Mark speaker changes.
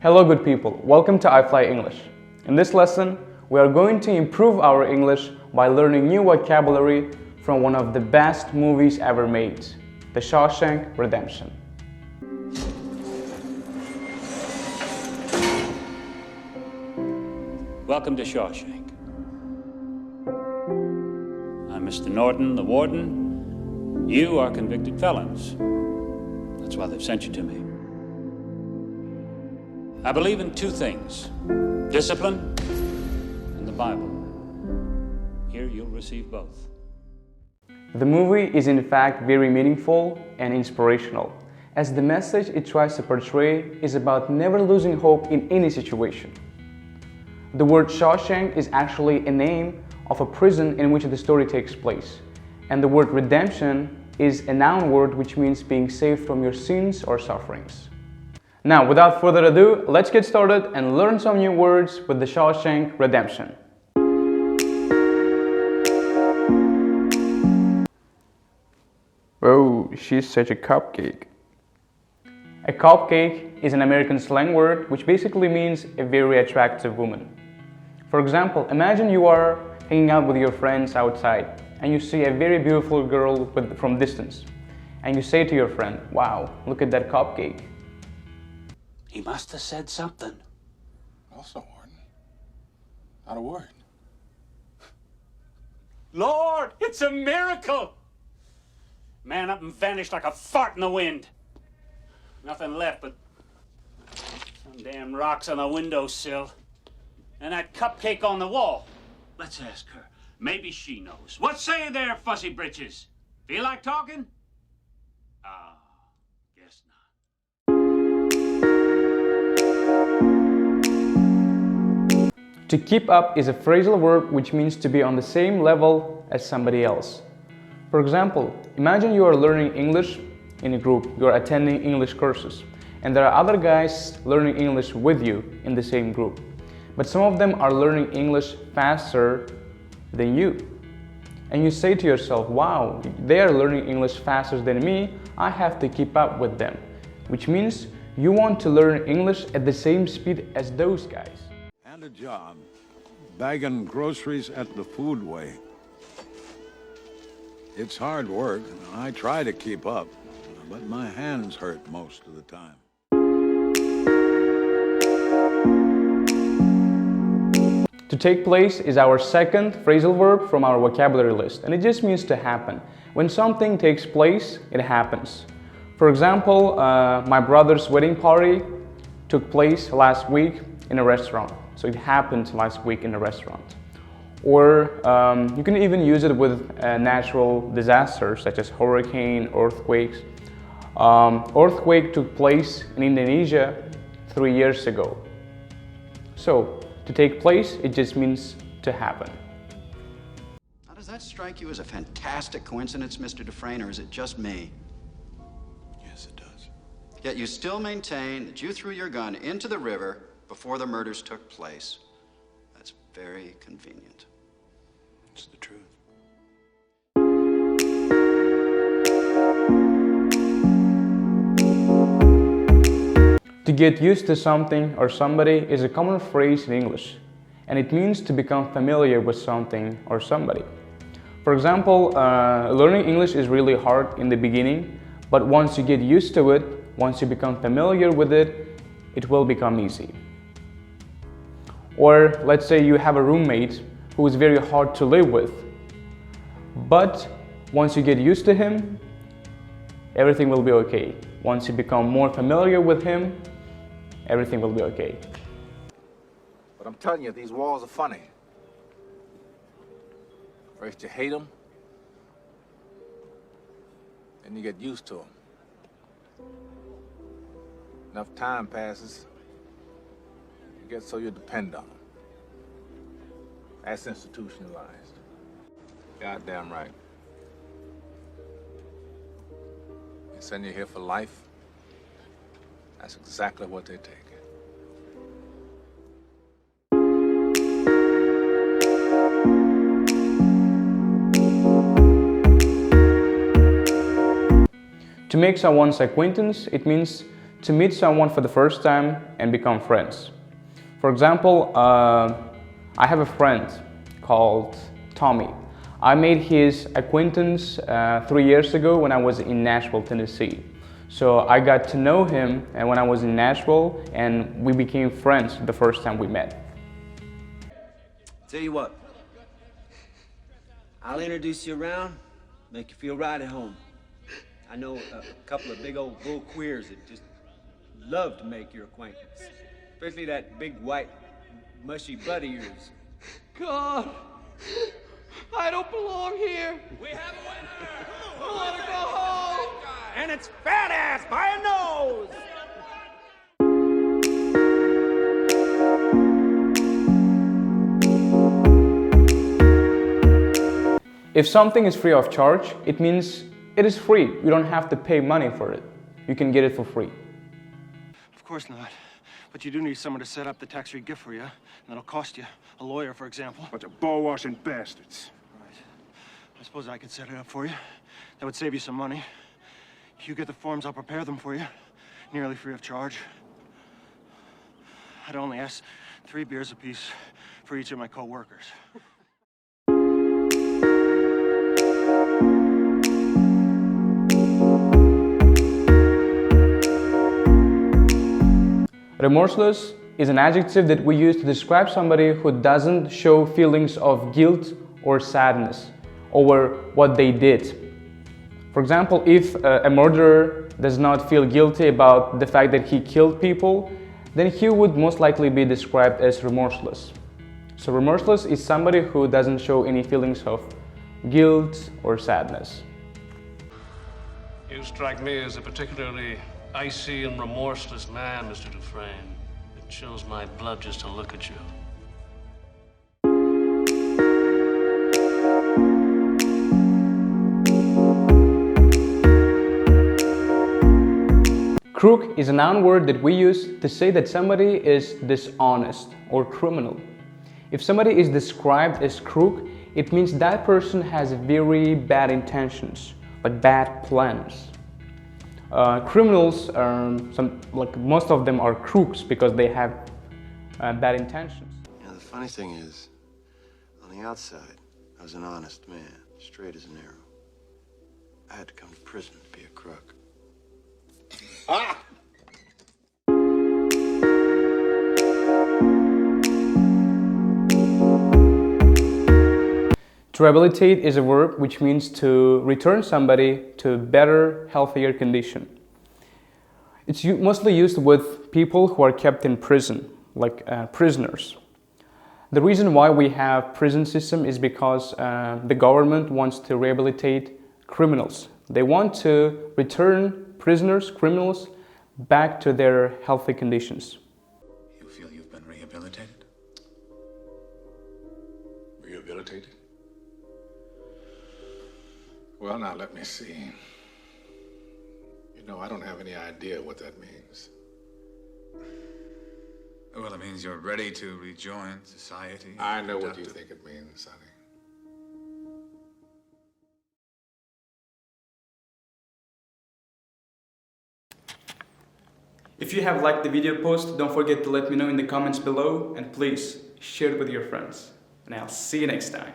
Speaker 1: Hello good people, welcome to iFly English. In this lesson, we are going to improve our English by learning new vocabulary from one of the best movies ever made, The Shawshank Redemption.
Speaker 2: Welcome to Shawshank. I'm Mr. Norton, the warden. You are convicted felons. That's why they've sent you to me. I believe in two things: discipline and the Bible. Here you'll receive both.
Speaker 1: The movie is in fact very meaningful and inspirational, as the message it tries to portray is about never losing hope in any situation. The word Shawshank is actually a name of a prison in which the story takes place, and the word redemption is a noun word which means being saved from your sins or sufferings. Now, without further ado, let's get started and learn some new words with The Shawshank Redemption. Oh, she's such a cupcake. A cupcake is an American slang word which basically means a very attractive woman. For example, imagine you are hanging out with your friends outside and you see a very beautiful girl from distance, and you say to your friend, "Wow, look at that cupcake."
Speaker 2: He must have said something.
Speaker 3: Also, Warden. Not a word.
Speaker 2: Lord, it's a miracle! Man up and vanished like a fart in the wind. Nothing left but some damn rocks on the windowsill and that cupcake on the wall. Let's ask her. Maybe she knows. What say you there, fussy britches? Feel like talking? Guess not.
Speaker 1: To keep up is a phrasal verb which means to be on the same level as somebody else. For example, imagine you are learning English in a group, you are attending English courses, and there are other guys learning English with you in the same group. But some of them are learning English faster than you. And you say to yourself, "Wow, they are learning English faster than me, I have to keep up with them." Which means you want to learn English at the same speed as those guys.
Speaker 4: And a job, bagging groceries at the foodway. It's hard work, and I try to keep up, but my hands hurt most of the time.
Speaker 1: To take place is our second phrasal verb from our vocabulary list, and it just means to happen. When something takes place, it happens. For example, my brother's wedding party took place last week in a restaurant. So it happened last week in a restaurant. Or you can even use it with natural disasters such as hurricane, earthquakes. Earthquake took place in Indonesia 3 years ago. So to take place, it just means to happen.
Speaker 5: Now, does that strike you as a fantastic coincidence, Mr. Dufresne, or is it just me?
Speaker 3: Yes, it does.
Speaker 5: Yet you still maintain that you threw your gun into the river before the murders took place. That's very convenient.
Speaker 3: It's the truth.
Speaker 1: To get used to something or somebody is a common phrase in English, and it means to become familiar with something or somebody. For example, learning English is really hard in the beginning, but once you get used to it, once you become familiar with it, it will become easy. Or let's say you have a roommate who is very hard to live with, but once you get used to him, everything will be okay. Once you become more familiar with him, everything will be okay.
Speaker 6: But I'm telling you, these walls are funny. First you hate them, then you get used to them. Enough time passes, you get so you depend on them. That's institutionalized. Goddamn right. They send you here for life. That's exactly what they take.
Speaker 1: To make someone's acquaintance, it means to meet someone for the first time and become friends. For example, I have a friend called Tommy. I made his acquaintance 3 years ago when I was in Nashville, Tennessee. So I got to know him and when I was in Nashville, and we became friends the first time we met.
Speaker 7: Tell you what, I'll introduce you around, make you feel right at home. I know a couple of big old bull queers that just love to make your acquaintance. Especially that big white mushy butt of yours.
Speaker 8: God, I don't belong here.
Speaker 2: We have a winner!
Speaker 8: I want to go home.
Speaker 2: And it's fat ass by a nose!
Speaker 1: If something is free of charge, it means it is free. You don't have to pay money for it. You can get it for free.
Speaker 8: Of course not. But you do need someone to set up the tax-free gift for you. And that'll cost you. A lawyer, for example.
Speaker 9: Bunch of ball-washing bastards.
Speaker 8: Right. I suppose I could set it up for you. That would save you some money. You get the forms, I'll prepare them for you. Nearly free of charge. I'd only ask 3 beers apiece for each of my co-workers.
Speaker 1: Remorseless is an adjective that we use to describe somebody who doesn't show feelings of guilt or sadness over what they did. For example, if a murderer does not feel guilty about the fact that he killed people, then he would most likely be described as remorseless. So remorseless is somebody who doesn't show any feelings of guilt or sadness.
Speaker 10: You strike me as a particularly icy and remorseless man, Mr. Dufresne. It chills my blood just to look at you.
Speaker 1: Crook is a noun word that we use to say that somebody is dishonest or criminal. If somebody is described as crook, it means that person has very bad intentions, like bad plans. Criminals, most of them are crooks because they have bad intentions.
Speaker 5: You know, the funny thing is, on the outside, I was an honest man, straight as an arrow. I had to come to prison to be a crook.
Speaker 3: Ah!
Speaker 1: To rehabilitate is a verb which means to return somebody to a better, healthier condition. It's mostly used with people who are kept in prison, like prisoners. The reason why we have prison system is because the government wants to rehabilitate criminals. They want to return prisoners, criminals, back to their healthy conditions.
Speaker 3: You feel you've been rehabilitated?
Speaker 6: Rehabilitated? Well, now let me see. You know, I don't have any idea what that means.
Speaker 3: Well, it means you're ready to rejoin society.
Speaker 6: I know what you think it means, Sonny.
Speaker 1: If you have liked the video post, don't forget to let me know in the comments below, and please share it with your friends. And I'll see you next time.